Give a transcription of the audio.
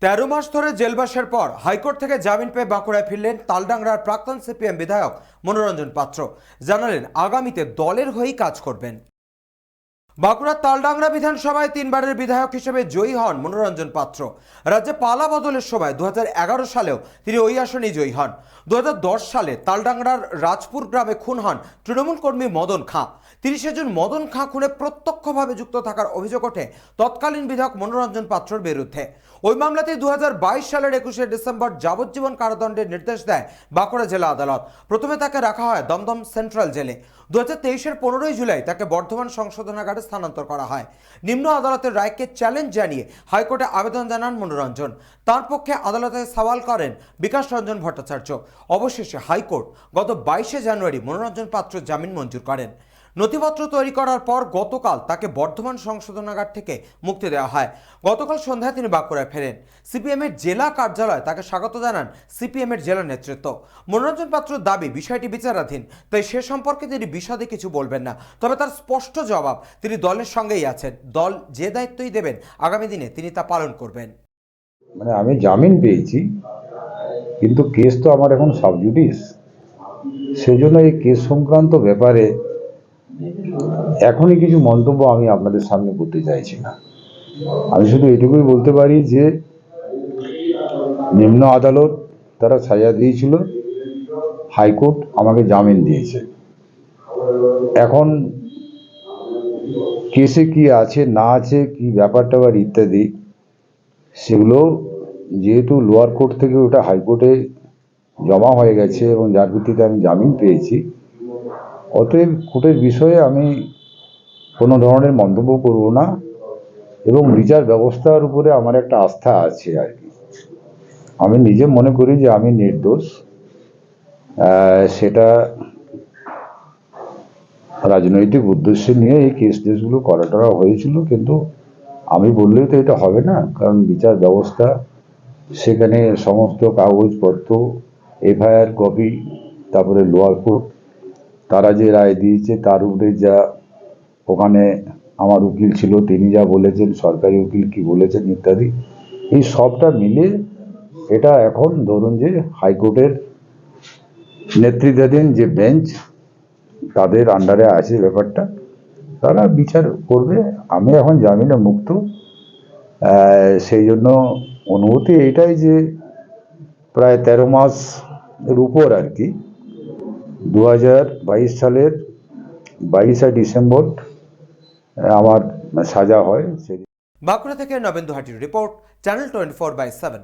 তেরো মাস ধরে জেলবাসের পর হাইকোর্ট থেকে জামিন পেয়ে বাঁকুড়ায় ফিরলেন তালডাংরার প্রাক্তন সিপিএম বিধায়ক মনোরঞ্জন পাত্র। জানালেন আগামীতে দলের হয়েই কাজ করবেন। বাঁকুড়ার তালডাংরা বিধানসভায় তিনবারের বিধায়ক হিসেবে জয়ী হন মনোরঞ্জন পাত্র। রাজ্যে পালা বদলের সময় 2011 সালেও তিনি ওই আসনেই জয়ী হন। 2010 সালে তালডাংরার রাজপুর গ্রামে খুন হন তৃণমূল কর্মী মদন খাঁ। 30 জুন মদন খাঁ খুনে প্রত্যক্ষভাবে যুক্ত থাকার অভিযোগ ওঠে তৎকালীন বিধায়ক মনোরঞ্জন পাত্রর বিরুদ্ধে। ওই মামলাতে 2022 সালের 21 ডিসেম্বর যাবজ্জীবন কারাদণ্ডের নির্দেশ দেয় বাঁকুড়া জেলা আদালত। প্রথমে তাকে রাখা হয় দমদম সেন্ট্রাল জেলে। 2023-এর 15 জুলাই তাকে বর্ধমান সংশোধনাগারে স্থানান্তর করা হয়। নিম্ন আদালতের রায়কে চ্যালেঞ্জ জানিয়ে হাইকোর্টে আবেদন জানান মনোরঞ্জন। তার পক্ষে আদালতে সওয়াল করেন বিকাশ রঞ্জন ভট্টাচার্য। অবশেষে হাইকোর্ট গত 22 জানুয়ারি মনোরঞ্জন পাত্র জামিন মঞ্জুর করেন। নথিপত্র তৈরি করার পর গতকাল তাকে বর্ধমান সংশোধনাগার থেকে মুক্তি দেওয়া হয়। গতকাল সন্ধ্যায় তিনি বাঁকুড়ায় ফেরেন। সিপিএমের জেলা কার্যালয়ে তাকে স্বাগত জানান সিপিএমের জেলা নেতৃত্ব। মনোরঞ্জন পাত্রর দাবি বিষয়টি বিচারাধীন, তাই সে সম্পর্কে তিনি বিশদে কিছু বলবেন না। তবে তার স্পষ্ট জবাব, তিনি দলের সঙ্গেই আছেন। দল যে দায়িত্বই দেবেন আগামী দিনে তিনি তা পালন করবেন। মানে আমি জামিন পেয়েছি, কিন্তু কেস তো আমার এখন সাবজুডিস। সেজন্য এই কেস সংক্রান্ত ব্যাপারে এখনই কিছু মন্তব্য আমি আপনাদের সামনে করতে চাইছি না। আমি শুধু এটুকুই বলতে পারি যে নিম্ন আদালত তারা সাজা দিয়েছিল, হাইকোর্ট আমাকে জামিন দিয়েছে। এখন কেসে কি আছে না আছে, কি ব্যাপারটা আবার ইত্যাদি, সেগুলো যেহেতু লোয়ার কোর্ট থেকে ওটা হাইকোর্টে জমা হয়ে গেছে এবং যার ভিত্তিতে আমি জামিন পেয়েছি, অতএব কোর্টের বিষয়ে আমি কোনো ধরনের মন্তব্য করব না এবং বিচার ব্যবস্থার উপরে আমার একটা আস্থা আছে আর কি। আমি নিজে মনে করি যে আমি নির্দোষ। সেটা রাজনৈতিক উদ্দেশ্যে নিয়ে এই কেসগুলো করা হয়েছিল, কিন্তু আমি বললেই তো এটা হবে না, কারণ বিচার ব্যবস্থা সেখানে সমস্ত কাগজপত্র, এফআইআর কপি, তারপরে লোয়ার কোর্ট তারা যে রায় দিয়েছে তার উপরে যা ওখানে আমার উকিল ছিল তিনি যা বলেছেন, সরকারি উকিল কি বলেছেন ইত্যাদি, এই সবটা মিলে এটা এখন ধরুন যে হাইকোর্টের নেতৃত্বাধীন যে বেঞ্চ তাদের আন্ডারে আছে ব্যাপারটা, তারা বিচার করবে। আমি এখন জামিনে মুক্ত। সেই জন্য অনুভূতি এইটাই যে প্রায় 13 মাস এর উপর আর কি, 2022 সালের 22 ডিসেম্বর আমার সাজা হয়। বাঁকুড়া থেকে নবেন্দু হাটির রিপোর্ট, চ্যানেল 24/7।